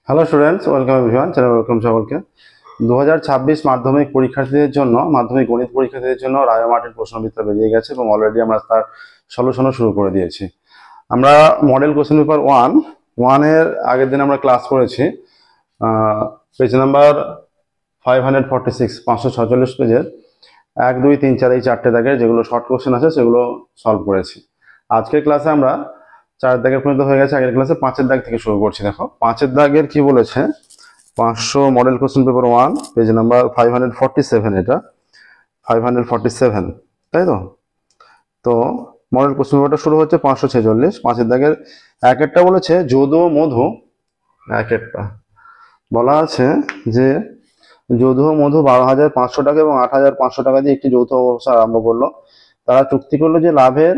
Hello students, welcome everyone, channel welcome সকলকে। 2026 মাধ্যমিক পরীক্ষার্থীদের জন্য, মাধ্যমিক গণিত পরীক্ষার্থীদের জন্য রায় মার্টিন প্রশ্নবিত্ত বেরিয়ে গেছে এবং অলরেডি আমরা তার সলিউশনও শুরু করে দিয়েছি। আমরা মডেল কোশ্চেন পেপার ওয়ানের আগের দিন আমরা ক্লাস করেছি। পেজ নাম্বার 546, 546 পেজের 1, 2, 3, 4 এই চারটে দাগের যেগুলো শর্ট কোশ্চেন আছে সেগুলো সলভ করেছি। আজকের ক্লাসে আমরা 4 দাগের পর্যন্ত হয়ে গেছে, আগের ক্লাসে 5 দাগ থেকে শুরু করছি। দেখো 5 দাগের কি বলেছে। 500 model question paper 1 page number 547, এটা 547, তাই তো? তো মডেল কোশ্চেন পেপারটা শুরু হচ্ছে 546। 5 দাগের এক একটা বলেছে যদু ও মধু। এক একটা বলা আছে যে যদু ও মধু 12,500 টাকা এবং 8,500 টাকা দিয়ে একটি যৌথ ব্যবসা আরম্ভ করলো। তারা চুক্তি করলো যে লাভের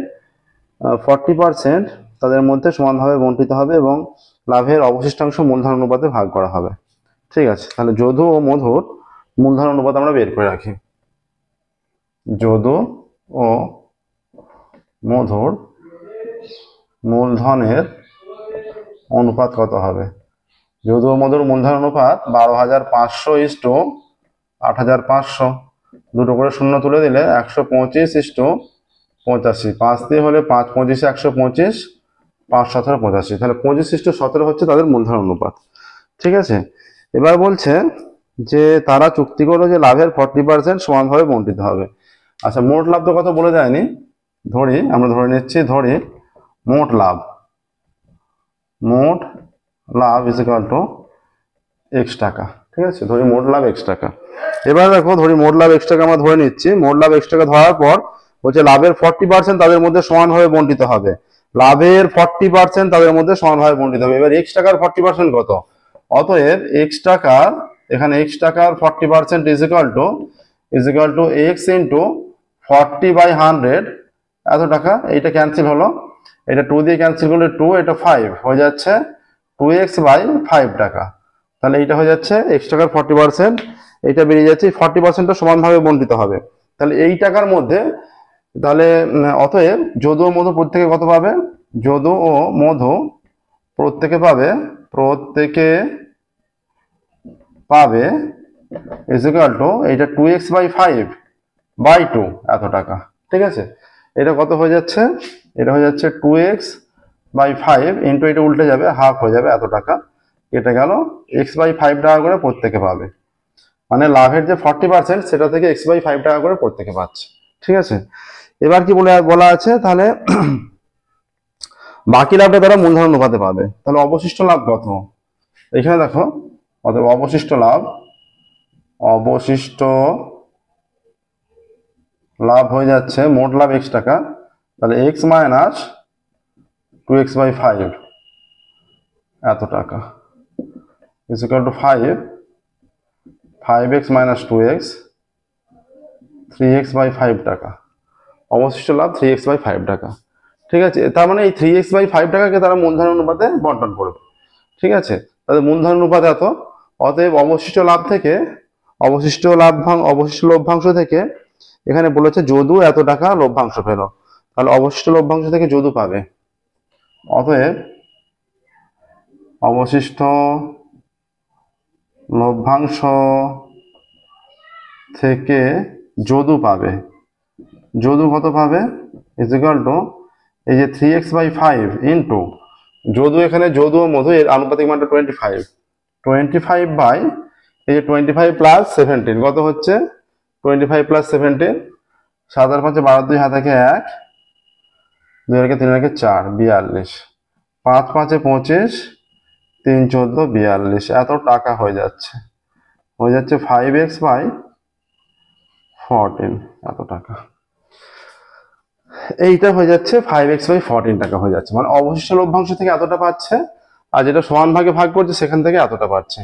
40% তাদের মধ্যে সমানভাবে বণ্টিত হবে এবং লাভের অবশিষ্টাংশ মূলধন অনুপাতে ভাগ করা হবে। ঠিক আছে, তাহলে যদু ও মধুর মূলধন অনুপাত আমরা বের করে রাখি। যদু ও মধুর মূলধনের অনুপাত কত হবে? যদু ও মধুর মূলধন অনুপাত 12,500 * 8,500, দুটো করে শূন্য তুলে দিলে 125 * 85, 5 দিয়ে হলে 5 × 25 = 125, 5 × 17 = 85, তাহলে 25 * 17 হচ্ছে তাদের মূলধন অনুপাত। ঠিক আছে, এবার বলছে যে তারা চুক্তি করলো যে লাভের 40% সমানভাবে বণ্টিত হবে। আচ্ছা, মোট লাভ তো কত বলে দেয়নি, আমরা ধরে নিচ্ছি, মোট লাভ = x টাকা। ঠিক আছে, মোট লাভ x টাকা। এবার দেখো মোট লাভ x টাকা আমরা ধরে নিচ্ছি। মোট লাভ x টাকা ধরার পর বলছে লাভের 40% তাদের মধ্যে সমানভাবে বণ্টিত হবে। লাভের 40% তাদের মধ্যে সমানভাবে বণ্টিত হবে। এবার x টাকার 40% কত? অতএব x টাকার 40% ইজ ইকুয়াল টু x * 40/100 এত টাকা। এইটা ক্যান্সেল হলো, এটা 2 দিয়ে ক্যান্সেল করলে 2, এটা 5 হয়ে যাচ্ছে 2x/5 টাকা। তাহলে এইটা হয়ে যাচ্ছে x টাকার 40%, এইটা বেরিয়ে যাচ্ছে 40%টা সমানভাবে বণ্টিত হবে। তাহলে এই টাকার মধ্যে তাহলে অতএব যদু ও মধু প্রত্যেকে কত পাবে? যদু ও মধু প্রত্যেকে পাবে ইজ ইকুয়াল টু এইটা 2x/5/2 এত টাকা। ঠিক আছে, এটা কত হয়ে যাচ্ছে? এটা হয়ে যাচ্ছে 2x/5 ইন্টু এটা উল্টে যাবে, হাফ হয়ে যাবে, এত টাকা কেটে গেল। x/5 টাকা করে প্রত্যেকে পাবে, মানে লাভের যে 40% সেটা থেকে x/5 টাকা করে প্রত্যেকে পাচ্ছে। ঠিক আছে, এবার কি বলা আছে, তাহলে বাকি লাভটা তারা মূলধন অনুপাতে পাবে। তাহলে অবশিষ্ট লাভ কত? এখানে দেখো, অতএব অবশিষ্ট লাভ হয়ে যাচ্ছে মোট লাভ x টাকা, তাহলে x - 2x/5 এত টাকা is equal two 5x - 2x 3x/5 টাকা। অবশিষ্ট লাভ 3x/5 টাকা। ঠিক আছে, তার মানে এই 3x/5 টাকাকে তারা মূলধন অনুপাতে বন্টন করবে। ঠিক আছে, তাদের মূলধন অনুপাত এত। অতএব অবশিষ্ট লভ্যাংশ থেকে এখানে বলেছে যদু এত টাকা লভ্যাংশ পেল, তাহলে অবশিষ্ট লভ্যাংশ থেকে যদু পাবে। অতএব অবশিষ্ট লভ্যাংশ থেকে যদু পাবে। যদু কত পাবে? ইজ ইকুয়াল টু এই যে 3x/5 ইন্টু যদু, এখানে যদু ও মধু এর আনুপাতিক মানটা 25 বাই এই যে 25 প্লাস 17 কত হচ্ছে? 25 প্লাস 17, 7 আর 5 12, 2 হাতে 1, 2 আর 3 আর 4, 42, 5 5 25, 3 14, 42 এত টাকা হয়ে যাচ্ছে 5x/14 এত টাকা। এইটা হয়ে যাচ্ছে 5x/14 টাকা হয়ে যাচ্ছে, মানে অবশিষ্ট লভ্যাংশ থেকে এতটা পাচ্ছে, আর যেটা সমান ভাগে ভাগ করছে সেখান থেকে এতটা পাচ্ছে।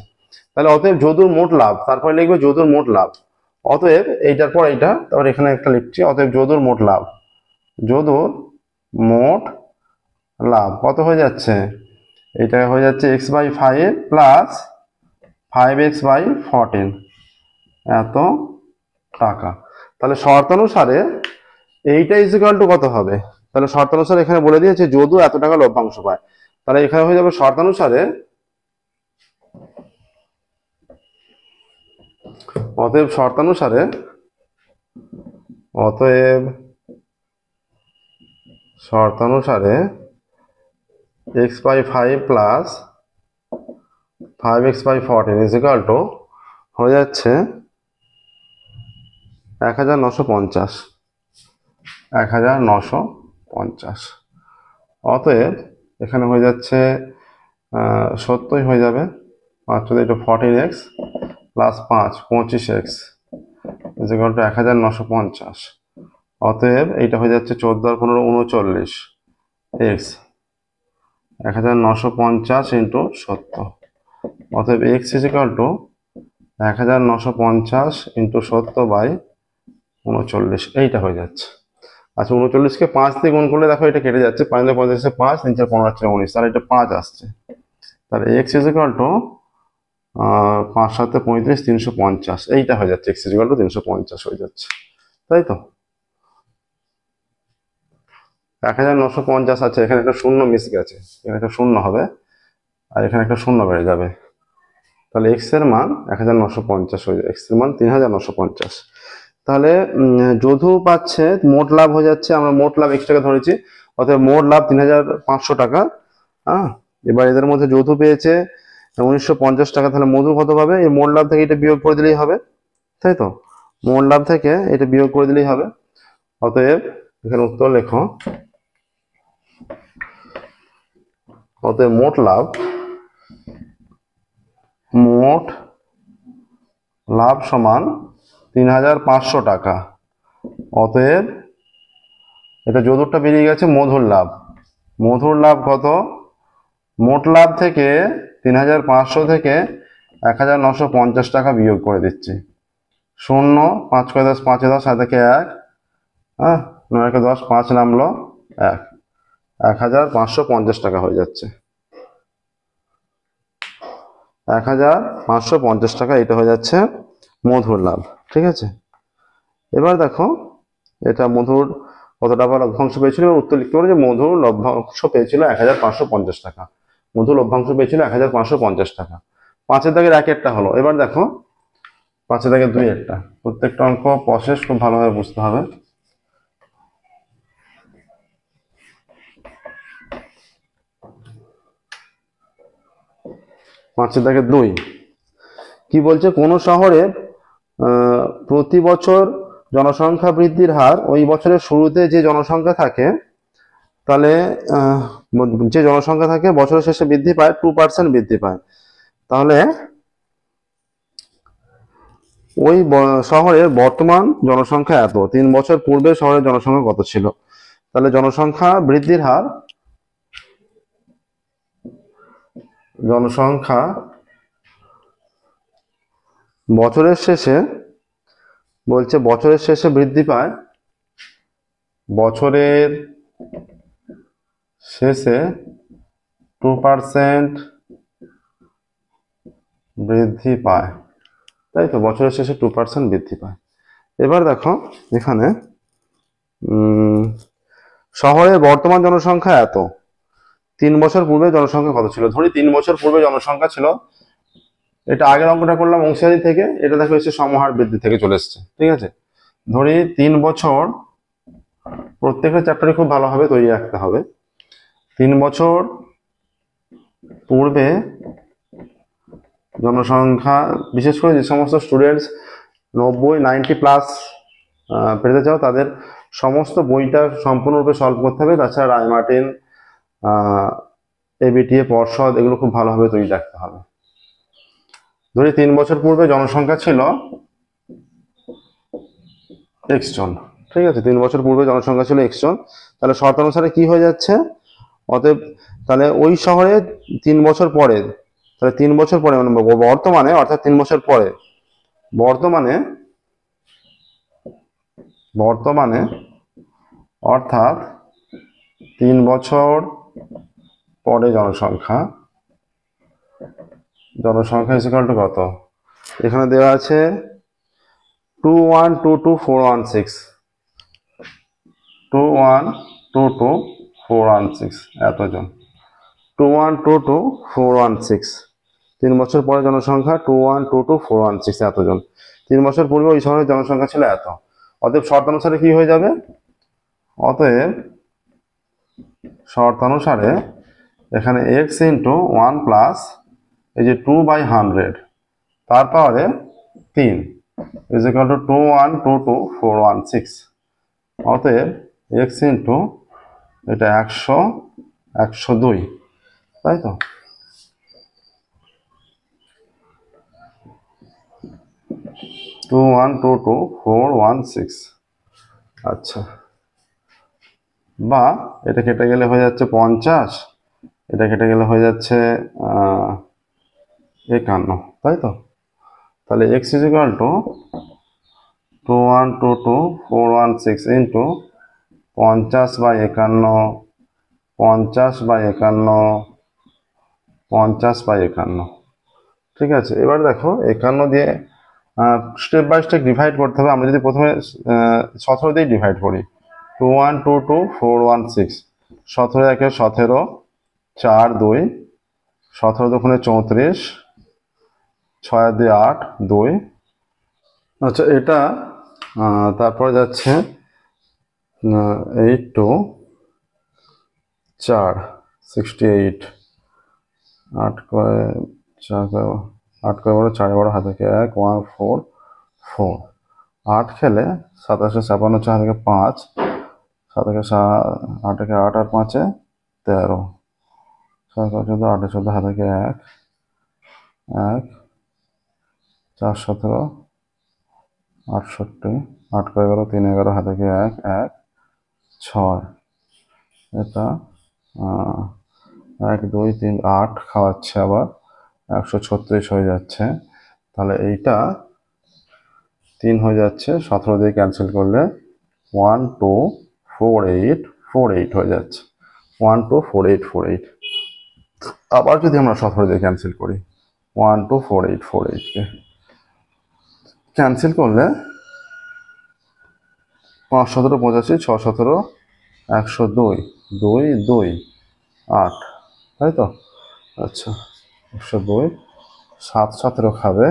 তাহলে অতএব যদুর মোট লাভ, তারপরে লিখবে যদুর মোট লাভ। অতএব এইটার পর এইটা, তারপর এখানে একটা লিখছি, অতএব যদুর মোট লাভ কত হয়ে যাচ্ছে? এটা হয়ে যাচ্ছে x/5 প্লাস 5x/14 এত টাকা। তাহলে শর্তানুসারে এইটা ইজ ইকুয়াল টু কত হবে? তাহলে শর্তানুসারে এখানে বলে দিয়েছে যদু এত টাকা লভ্যাংশ পায়, তাহলে এখানে হয়ে যাবে শর্তানুসারে অতএব শর্তানুসারে অতএব শর্তানুসারে x/5 plus 5x/14 is equal two হয়ে যাচ্ছে 1950। 1950। অতএব এখানে হয়ে যাচ্ছে 70 হয়ে যাবে, 5 এটা 14x plus 5 25x is equal to 1950। অতএব এইটা হয়ে যাচ্ছে 14 আর 15 39 x 1950 ইন্টু 70। অতএব x is equal to 1950 into 70 by 39, এইটা হয়ে যাচ্ছে। আচ্ছা 39কে 5 দিয়ে গুণ করলে দেখো এটা কেটে যাচ্ছে, 5 45 5, 3 4 15 4 19, তাহলে এটা 5 আসছে। তাহলে x ইজ ইকুয়াল টু 5 7 35 350, এইটা হয়ে যাচ্ছে। x ইজ ইকুয়াল টু 350 হয়ে যাচ্ছে, তাই তো। 1950 আছে, এখানে একটা শূন্য মিস গেছে, এখানে একটা শূন্য হবে আর এখানে একটা শূন্য বেড়ে যাবে, তাহলে x এর মান 1950 হয়ে যাবে, x এর মান 3950। তাহলে যদু পাচ্ছে মোট লাভ হয়ে যাচ্ছে, আমরা মোট লাভ x টাকা ধরেছি, অতএব মোট লাভ 3500 টাকা। এবার এদের মধ্যে যদু পেয়েছে 1950 টাকা, তাহলে মধু কত পাবে? এই মোট লাভ থেকে এটা বিয়োগ করে দিলেই হবে, তাই তো। মোট লাভ থেকে এটা বিয়োগ করে দিলেই হবে। অতএব এখানে উত্তর লেখো, অতএব মোট লাভ সমান 3500 টাকা। অতএব এটা যদুরটা বেরিয়ে গেছে, মধুর লাভ কত? মোট লাভ থেকে 3500 থেকে 1950 টাকা বিয়োগ করে দিচ্ছি। 0 5 × 10 5 10 7 1, 9 × 10 5 নামলো 1, 1550 টাকা হয়ে যাচ্ছে। 1550 টাকা এটা হয়ে যাচ্ছে মধুর লাভ, ঠিক আছে। এবার দেখো এটা মধুর কত টাকা লভ্যাংশ পেয়েছিল, উত্তর লিখতে পারো যে মধুর লভ্যাংশ পেয়েছিল 1550 টাকা। মধুর লভ্যাংশ পেয়েছিল 1550 টাকা। 5-এর দাগের 1-1টা হলো। এবার দেখো 5-এর দাগের 2-1টা, প্রত্যেকটা অঙ্ক প্রসেস খুব ভালোভাবে বুঝতে হবে। পাঁচের দাগের 2 কি বলছে? কোন শহরে প্রতি বছর জনসংখ্যা বৃদ্ধির হার ওই বছরের শুরুতে যে জনসংখ্যা থাকে, তাহলে যে জনসংখ্যা থাকে বছরের শেষে বৃদ্ধি পায় 2% বৃদ্ধি পায়। তাহলে ওই শহরের বর্তমান জনসংখ্যা এত, 3 বছর পূর্বে শহরের জনসংখ্যা কত ছিল? তাহলে জনসংখ্যা বৃদ্ধির হার, জনসংখ্যা বছরের শেষে বলছে, বছরের শেষে বৃদ্ধি পায়, বছরের শেষে 2% বৃদ্ধি পায়, তাই তো। বছরের শেষে 2% বৃদ্ধি পায়। এবার দেখো এখানে শহরের বর্তমান জনসংখ্যা এত, 3 বছর পূর্বে জনসংখ্যা কত ছিল? ধরি 3 বছর পূর্বে জনসংখ্যা ছিল, এটা আগের অঙ্কটা করলাম অংশীদারি থেকে, এটা দেখো এসে সমহার বৃদ্ধি থেকে চলে এসছে, ঠিক আছে। ধরি 3 বছর, প্রত্যেকটা চ্যাপ্টারে খুব ভালোভাবে তৈরি রাখতে হবে। 3 বছর পূর্বে জনসংখ্যা, বিশেষ করে যে সমস্ত স্টুডেন্টস 90-90+ পেতে চাও, তাদের সমস্ত বইটা সম্পূর্ণরূপে সলভ করতে হবে। তাছাড়া রায় মার্টিন, এবিটিএ, পর্ষদ, এগুলো খুব ভালোভাবে তৈরি রাখতে হবে। ধরি 3 বছর পূর্বে জনসংখ্যা ছিল x জন, ঠিক আছে। 3 বছর পূর্বে জনসংখ্যা ছিল x জন, তাহলে শর্তানুসারে কি হয়ে যাচ্ছে? অতএব তাহলে ওই শহরে 3 বছর পরে, তাহলে 3 বছর পরে মানে বর্তমানে, অর্থাৎ 3 বছর পরে, বর্তমানে অর্থাৎ 3 বছর পরে জনসংখ্যা ইকুয়াল টু কত? এখানে দেওয়া আছে 2122416, 2122416 এতজন, 2122416। 3 বছর পরে জনসংখ্যা 2122416 এতজন। 3 বছর পূর্বে ওই শহরের জনসংখ্যা ছিল এত। অতএব শর্তানুসারে কি হয়ে যাবে, অতএব শর্তানুসারে এখানে x ইন্টু 1 প্লাস এই যে 2/100 তার পাওয়ারে 3 ইজ ইকুয়াল টু 2122416। অতএব x ইন্টু এটা 100 102, তাই তো? Two one two two 416। আচ্ছা, বা এটা কেটে গেলে হয়ে যাচ্ছে 50, এটা কেটে গেলে হয়ে যাচ্ছে 51, তাই তো? তাহলে x is equal two 2122416 into 50/51, 50/51, 50/51। ঠিক আছে, এবার দেখো 51 দিয়ে স্টেপ বাই স্টেপ ডিভাইড করতে হবে। আমরা যদি প্রথমে 17 দিয়ে ডিভাইড করি, 2122416, 17 একে 17, 4 2, 17 দুগুণে 34, 6 2 8 2। আচ্ছা, এটা তারপরে যাচ্ছে 8 2 4 68, 8 করে 4 করে 8 করে বড় 4 বড় হাতে 1 1 4 4, 8 খেলে 27 56 4 থেকে 5, 7 থেকে 8 থেকে 8 আর 5 13, 7 14 8 14 হাতে 1 1 4 17 68, 8 করে 11 3 11 হাতে 1 1 6। এটা 1 2 3 8 খাওয়াচ্ছে, আবার 136 হয়ে যাচ্ছে। তাহলে এইটা 3 হয়ে যাচ্ছে, 17 দিয়ে ক্যান্সেল করলে 124848 হয়ে যাচ্ছে, 124848। আবার যদি আমরা 17 দিয়ে ক্যান্সেল করি, 124848কে ক্যান্সেল করলে 5 17 85, 6 17 102 2 2 8, তাই তো? আচ্ছা, 102, 7 17 খাবে,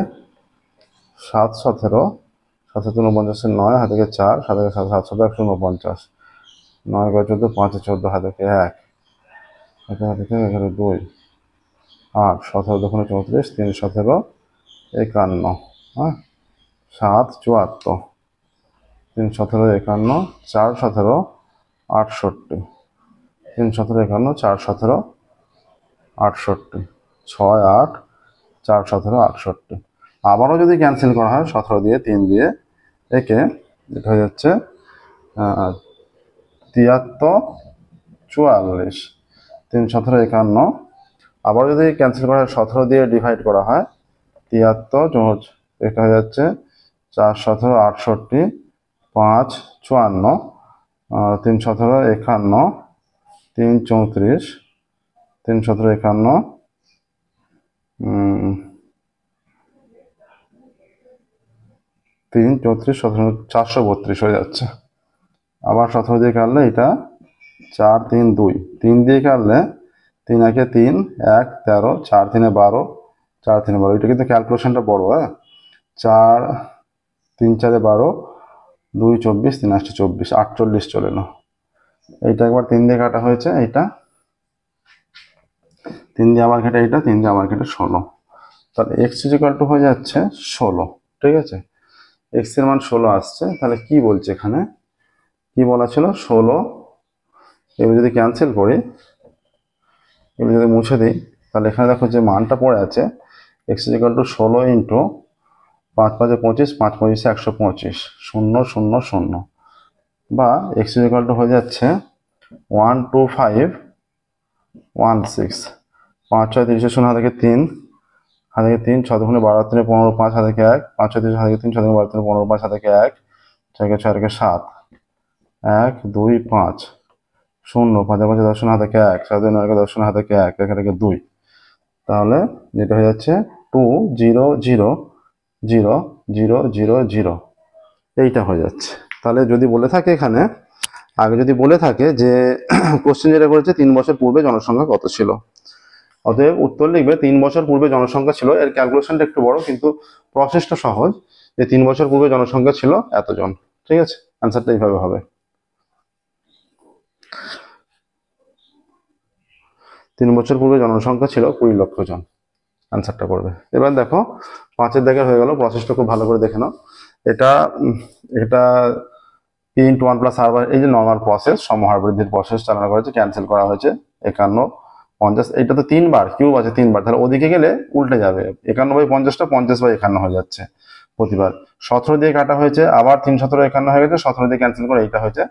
7 17 7 7 49 9 হাতে 4, 7 7 7 7 149, 9 14 5 14 হাতে 1 হাতে 11 2 8, 17 দুগুণে 34, 3 17 51, হ্যাঁ, 7 74, 3 17 51, 4 17 68, 3 17 51, 4 17 68, 6 8 4 17 68। আবারও যদি ক্যান্সেল করা হয় 17 দিয়ে 3 দিয়ে, একে এটা হয়ে যাচ্ছে 73 44, 3 17 51। আবার যদি ক্যান্সেল করা হয় 17 দিয়ে ডিভাইড করা হয়, 73, এটা হয়ে যাচ্ছে 4 17 68, 5 54, 3 17 51, 3 34, 3 17 51, 3 34 17 432 হয়ে যাচ্ছে। আবার 17 দিয়ে কাটলে এটা 4 3 2, 3 দিয়ে কাটলে 3 1 3 1 13, 4 3 12, 4 3 12। এটা কিন্তু ক্যালকুলেশনটা বড়, হ্যাঁ, 4 3 4 12, 2 24, 3 8 24, 48 চলে না। এইটা একবার 3 দিয়ে কাটা হয়েছে, এইটা 3 দিয়ে আবার কেটে, এইটা 3 দিয়ে আবার কেটে 16। তাহলে x ইজ ইকুয়াল টু হয়ে যাচ্ছে 16। ঠিক আছে, x এর মান 16 আসছে। তাহলে কি বলছে এখানে, কি বলা ছিল, 16। এবার যদি ক্যান্সেল করি, এগুলো যদি মুছে দিই, তাহলে এখানে দেখো যে মানটা পড়ে আছে, x is equal two 16 into 5 5 25, 5 25 125, 0 0 0, বা x ইজ ইকুয়াল টু হয়ে যাচ্ছে 12516। 5 6 30 0 হাতে 3, হাতে 3, 6 দুগুণে 12 3 15, 5 হাতে 1, 5 6 30 হাতে 3, 6 দুগুণে 12 3 15, 5 হাতে 1, 6 6 7, 1 2 5 0, 5 5 10 হাতে 1, 7 2 9 10 হাতে 1, এখানে 2। তাহলে যেটা হয়ে যাচ্ছে 2 0 0 0 0 0 0, এইটা হয়ে যাচ্ছে। তাহলে যদি বলে থাকে এখানে, আগে যদি বলে থাকে যে কোশ্চেন যেটা করেছে 3 বছর পূর্বে জনসংখ্যা কত ছিল, অতএব উত্তর লিখবে 3 বছর পূর্বে জনসংখ্যা ছিল। এর ক্যালকুলেশনটা একটু বড়, কিন্তু প্রসেসটা সহজ। যে 3 বছর পূর্বে জনসংখ্যা ছিল এতজন। ঠিক আছে, অ্যান্সারটা এইভাবে হবে। 3 বছর পূর্বে জনসংখ্যা ছিল 20 লক্ষ জন, অ্যান্সারটা করবে। এবার দেখো 5 দাগের হয়ে গেল, প্রসেসটা খুব ভালো করে দেখে নাও। এটা এটা p × 1 + r, এই যে নর্মাল প্রসেস, সমহার বৃদ্ধির প্রসেস চালনা করেছে, ক্যান্সেল করা হয়েছে 51 50, এটা তো 3 বার কিউব আছে 3 বার, তাহলে ওদিকে গেলে উল্টে যাবে, 51/50টা 50/51 হয়ে যাচ্ছে প্রতিবার। 17 দিয়ে কাটা হয়েছে, আবার 3 17 51 হয়ে গেছে, 17 দিয়ে ক্যান্সেল করে এইটা হয়েছে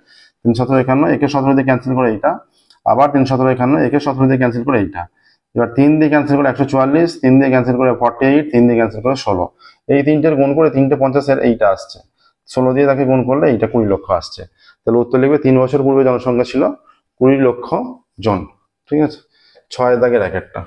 3 17 51, একে 17 দিয়ে ক্যান্সেল করে এইটা, আবার 3 17 51, একে 17 দিয়ে ক্যান্সেল করে এইটা। এবার 3 দিয়ে ক্যান্সেল করে 144, 3 দিয়ে ক্যান্সেল করে 48, 3 দিয়ে ক্যান্সেল করে 16, এই তিনটের গুণ করে 3টে 50-এর এইটা আসছে, 16 দিয়ে তাকে গুণ করলে এইটা 20 লক্ষ আসছে। তাহলে উত্তর লিখবে 3 বছর পূর্বে জনসংখ্যা ছিল 20 লক্ষ জন। ঠিক আছে, 6 দাগের এক একটা।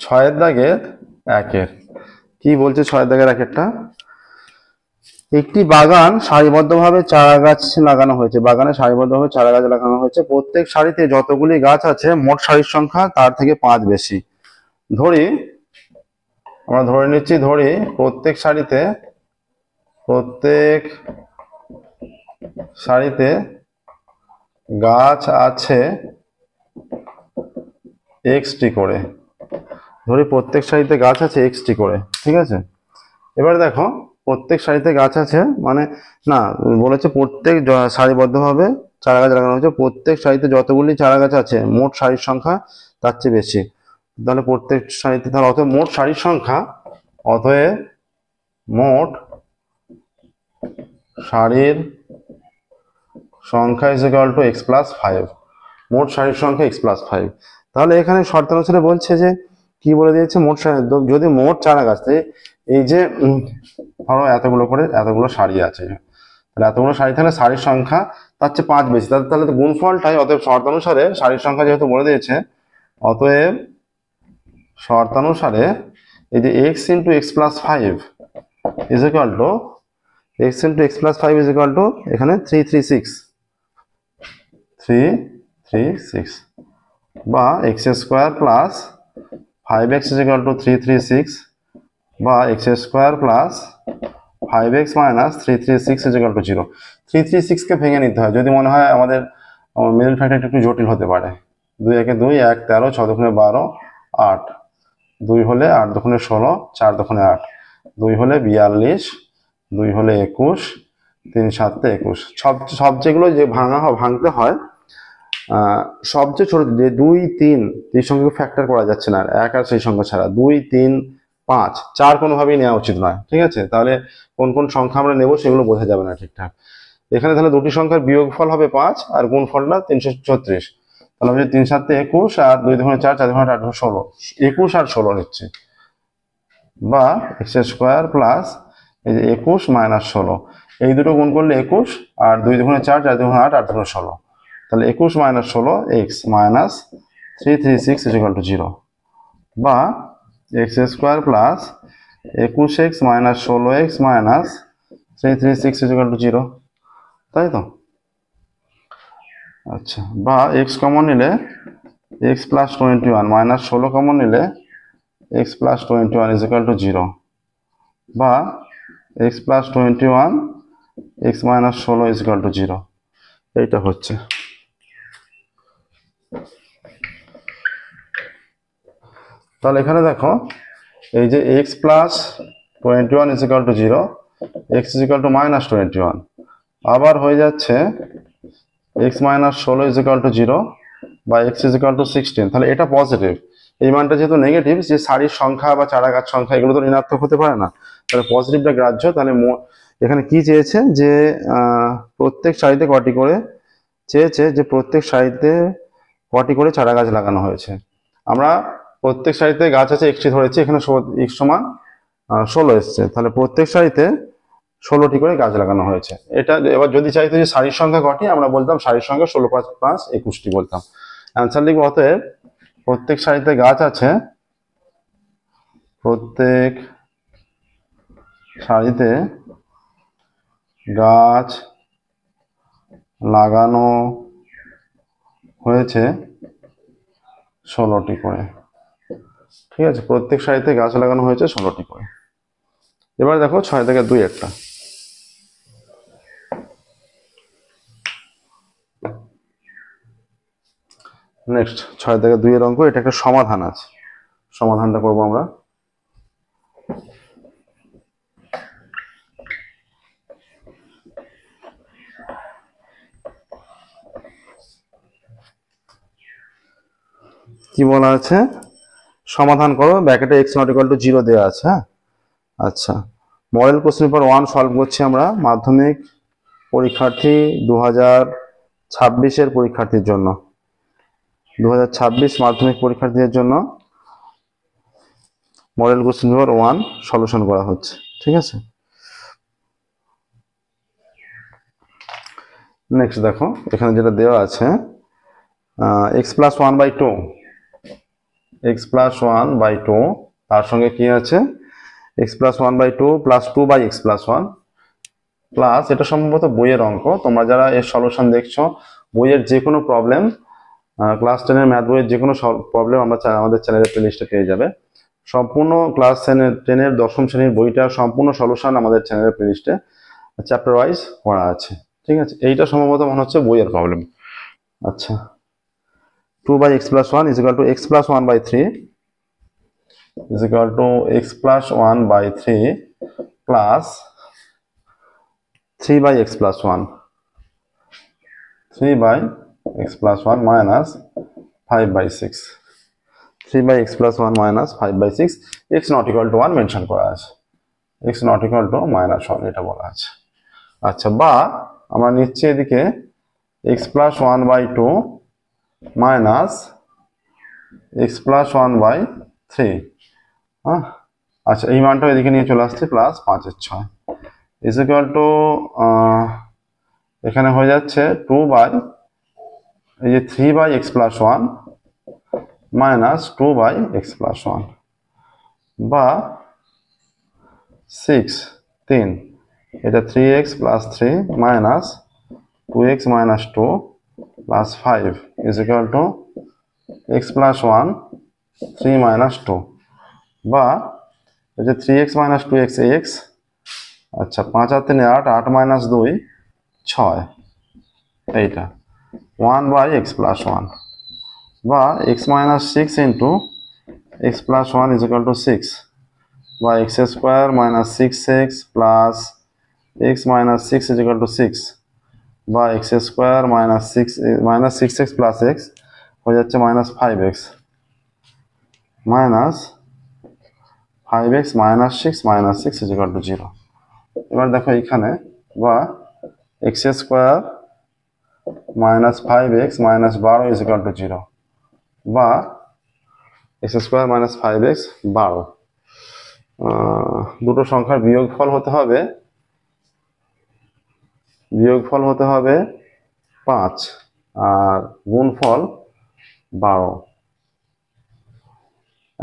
6 দাগের একের কি বলছে? 6 দাগের এক একটা, একটি বাগান সারিবদ্ধভাবে চারা গাছ লাগানো হয়েছে, বাগানে সারিবদ্ধভাবে চারা গাছ লাগানো হয়েছে, প্রত্যেক সারিতে যতগুলি গাছ আছে মোট সারির সংখ্যা তার থেকে 5 বেশি। ধরি, আমরা ধরে নিচ্ছি, ধরি প্রত্যেক সারিতে গাছ আছে এক্সটি করে, ধরি প্রত্যেক সারিতে গাছ আছে এক্সটি করে। ঠিক আছে, এবার দেখো প্রত্যেক সারিতে গাছ আছে মানে না, বলেছে প্রত্যেক সারিবদ্ধভাবে চারা গাছ লাগানো হয়েছে, প্রত্যেক সারিতে যতগুলি চারা গাছ আছে মোট সারির সংখ্যা তার চেয়ে বেশি। তাহলে প্রত্যেক সারিতে, তাহলে অতএব মোট সারির সংখ্যা, অতএব মোট সারির সংখ্যা x + 5, মোট সারির সংখ্যা x + 5। তাহলে এখানে শর্ত অনুসারে বলছে যে কি বলে দিয়েছে, মোট যদি মোট চারা গাছ, এই যে ধরো এতগুলো সারি আছে, তাহলে এতগুলো সারি থাকলে সারির সংখ্যা তার চেয়ে 5 বেশি, তাহলে তো গুণফলটাই, অতএব শর্ত অনুসারে সারির সংখ্যা যেহেতু বলে দিয়েছে, অতএব শর্তানুসারে এই যে x × x + 5 is equal to x × x + 5 is equal to এখানে 336 বা x² + 5x is equal to 336 বা x² + 5x - 336 is equal to 0। 336 কে ভেঙে নিতে হয়, যদি মনে হয় আমাদের মিডল ফ্যাক্টরটা একটু জটিল হতে পারে। 2 × 2 = 1 13, 6 × 12 8, 2 হলে 8 × 16, 4 × 8, 2 হলে 42, 2 হলে 21, 3 7 21। সব যেগুলো যে ভাঙতে হয়, সবচেয়ে ছোট যে 2 3 এই সংখ্যাকে ফ্যাক্টর করা যাচ্ছে না, 1 আর সেই সংখ্যা ছাড়া 2 3 5 4 কোনোভাবেই নেওয়া উচিত নয়। ঠিক আছে, তাহলে কোন কোন সংখ্যা আমরা নেব সেগুলো বোঝা যাবে না ঠিকঠাক। এখানে তাহলে দুটি সংখ্যার বিয়োগফল হবে 5 আর গুণফলটা 336, তাহলে আমি 3 7 21 আর 2 2 4 4 2 8 16, 21 আর 16 নিচ্ছে, বা x² + এই যে 21 - 16, এই দুটো গুণ করলে 21 আর 2 2 4 4 2 8 8 2 16, তাহলে 21 - 16 x - 336 is equal to 0, বা x² + 21x - 16x - 336 is equal to 0, তাই তো? আচ্ছা, বা x কমন নিলে x + 21 - 16 কমন নিলে x + 21 is equal to 0, বা x + 21 x - 16 is equal to 0, এইটা হচ্ছে। তাহলে এখানে দেখো এই যে x + 21 is equal to 0, x is equal to -21, আবার হয়ে যাচ্ছে x - 16 is equal to 0 বা x is equal to 16, তাহলে এটা পজিটিভ। এই মানটা যেহেতু নেগেটিভ, যে সারির সংখ্যা বা চারা গাছ সংখ্যা এগুলো তো ঋণাত্মক হতে পারে না, তাহলে পজিটিভটা গ্রাহ্য। তাহলে এখানে কি চেয়েছে, যে প্রত্যেক সারিতে কটি করে, চেয়েছে যে প্রত্যেক সারিতে কটি করে চারা গাছ লাগানো হয়েছে। আমরা প্রত্যেক সারিতে গাছ আছে একটি ধরেছি, এখানে x = 16 এসছে, তাহলে প্রত্যেক সারিতে 16টি করে গাছ লাগানো হয়েছে। এটা এবার যদি চাইতো যে সারির সংখ্যা কটি, আমরা বলতাম সারির সংখ্যা 16 + 5 21টি বলতাম। অ্যান্সার লিখব, অতএব প্রত্যেক সারিতে গাছ আছে, প্রত্যেক সারিতে গাছ লাগানো হয়েছে 16টি করে। ঠিক আছে, প্রত্যেক সারিতে গাছ লাগানো হয়েছে 16টি করে। এবার দেখো 6 থেকে 2 একটা। নেক্সট 6 থেকে 2 এর অঙ্ক, এটা একটা সমাধান আছে, সমাধানটা করব আমরা। কি বলা আছে, সমাধান করো, ব্র্যাকেটে x নট ইকুয়াল টু 0 দেওয়া আছে। হ্যাঁ, আচ্ছা, মডেল কোশ্চেন পেপার 1 সলভ করছি আমরা, মাধ্যমিক পরীক্ষার্থী 2026 এর পরীক্ষার্থীর জন্য, 2026 মাধ্যমিক পরীক্ষার্থীদের জন্য মডেল কোশ্চেন পেপার 1 সলিউশন করা হচ্ছে। ঠিক আছে, নেক্সট দেখো এখানে যেটা দেওয়া আছে, x প্লাস 1/2, x প্লাস 1/2, তার সঙ্গে কি আছে, x plus 1/2 plus 2/x plus 1 plus, এটা সম্ভবত বইয়ের অঙ্ক, তোমরা যারা এর সলিউশন দেখছো, বইয়ের যে কোনো প্রবলেম, ক্লাস 10 ম্যাথ বইয়ের যে কোনো প্রবলেম আমরা আমাদের চ্যানেলের প্লেলিস্টে পেয়ে যাবে। সম্পূর্ণ ক্লাস 10-এর দশম শ্রেণীর বইটার সম্পূর্ণ সলিউশন আমাদের চ্যানেলের প্লেলিস্টে চ্যাপ্টার ওয়াইজ করা আছে। ঠিক আছে, এইটা সম্ভবত মনে হচ্ছে বইয়ের প্রবলেম। আচ্ছা, 2/x plus 1 is equal to x plus 1/3 is equal to x plus 1/3 plus 3/x plus 1, 3/x plus 1 minus 5/6, 3/x plus 1 minus 5/6, x not equal to 1 mention করা আছে, x not equal to -1 এটা বলা আছে। আচ্ছা, বা আমরা নিচ্ছি এদিকে x plus 1/2 minus x plus 1/3, হ্যাঁ, আচ্ছা, এই মানটা এদিকে নিয়ে চলে আসছে প্লাস 5/6 is equal to, এখানে হয়ে যাচ্ছে 3/x plus 1 minus 2/x plus 1 বা 6, 3, এটা 3x plus 3 minus 2x minus 2 plus 5 is equal to x plus 1 3 minus 2 বা এই যে 3x minus 2x x, আচ্ছা 5 আর 3 8, 8 minus 2 6, এইটা 1/x plus 1 বা x minus 6 into x plus 1 is equal to 6 বা x square minus 6x plus x minus 6 is equal to 6 বা x square minus 6x plus x হয়ে যাচ্ছে minus 5x minus 5x minus 6 minus 6 is equal to 0। এবার দেখো এখানে, বা x square minus 5x minus 12 is equal to 0 বা x square minus 5x 12, দুটো সংখ্যার বিয়োগফল হতে হবে, বিয়োগফল হতে হবে 5 আর গুণফল 12।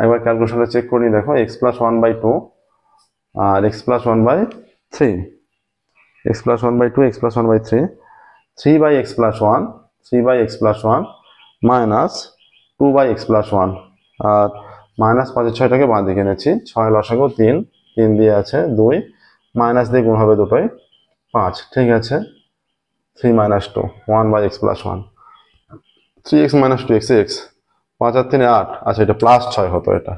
একবার ক্যালকুলেশনটা চেক করে নিই, দেখো x plus 1/2 আর x plus 1/3, x plus 1/2 x plus 1/3, 3/x plus 1, 3/x plus 1 minus 2/x plus 1 আর মাইনাস 5/6টাকে বাঁ দিকে এনেছি, 6 লসাগু 3, 3 দিয়ে আছে 2, মাইনাস দিয়ে গুণ হবে দুটোই 5। ঠিক আছে, 3 minus 2, 1/x plus 1, 3x minus 2x x, 5 আর 3 8, আচ্ছা এটা প্লাস 6 হতো, এটা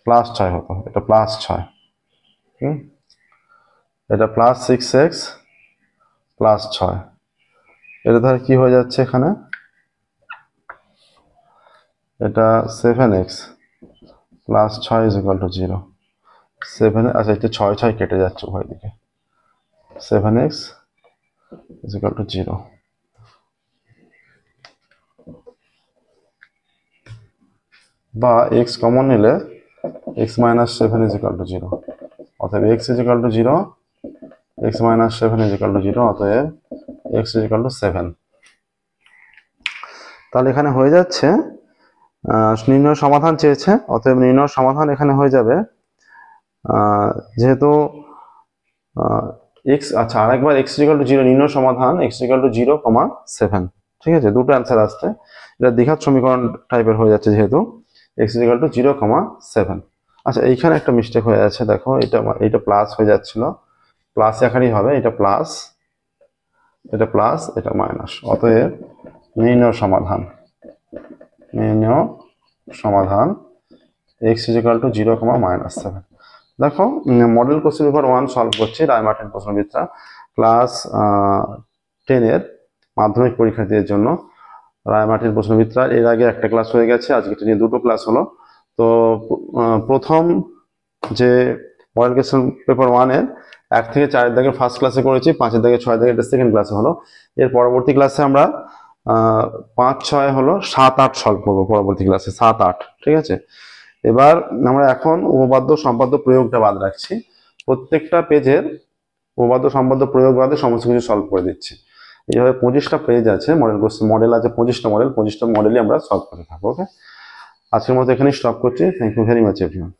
প্লাস 6 হতো, এটা প্লাস 6, এটা প্লাস 6x প্লাস 6, এটা ধর কি হয়ে যাচ্ছে এখানে, এটা 7x plus 6 is equal to 0, 7, আচ্ছা এটা 6 6 কেটে যাচ্ছে উভয় দিকে, 7x is equal to 0 বা x কমন নিলে x minus 7 is equal to 0, অতএব x is equal to 0, x minus 7 is equal to 0, অতএব x is equal to 7। তাহলে এখানে হয়ে যাচ্ছে, নির্ণয় সমাধান চেয়েছে, অতএব নির্ণয় সমাধান এখানে হয়ে যাবে, যেহেতু x, আচ্ছা আরেকবার x is equal to 0 নির্ণয় সমাধান x is equal to 0, 7 ঠিক আছে, দুটো অ্যান্সার আসছে। এটা দ্বিঘাত সমীকরণ টাইপের হয়ে যাচ্ছে যেহেতু x ইকুয়াল টু 0,7। আচ্ছা এইখানে একটা মিস্টেক হয়ে যাচ্ছে, দেখো এটা প্লাস হয়ে যাচ্ছিল, প্লাস আকারই হবে, এটা প্লাস এটা মাইনাস। অতএব নির্ণয় সমাধান x ইকুয়াল টু 0,-7। দেখো মডেল কোশ্চেন পেপার 1 সলভ করছি রায়মার্টিন প্রশ্নবিদ্যা ক্লাস 10 এর মাধ্যমিক পরীক্ষার্থীদের জন্য। রায়মার্টিন প্রশ্নবিদ্যা এর আগে একটা ক্লাস হয়ে গেছে, আজকে এটা নিয়ে দুটো ক্লাস হলো। তো প্রথম যে মডেল কোশ্চেন পেপার 1 এর 1 থেকে 4 এর দাগে ফার্স্ট ক্লাসে করেছি, 5 এর দাগে 6 এর দাগে এটা সেকেন্ড ক্লাসে হলো। এর পরবর্তী ক্লাসে আমরা 5, 6 হলো 7, 8 সলভ করবো পরবর্তী ক্লাসে, 7, 8। ঠিক আছে, এবার আমরা এখন উপপাদ্য সম্পাদ্য প্রয়োগটা বাদ রাখছি। প্রত্যেকটা পেজের উপপাদ্য সম্পাদ্য প্রয়োগ বাদে সমস্ত কিছু সলভ করে দিচ্ছি। এইভাবে 25টা পেজ আছে, মডেল আছে 25টা মডেলই আমরা সলভ করে থাকবো। ওকে, আজকের মতো এখানেই স্টপ করছি। Thank you very much everyone.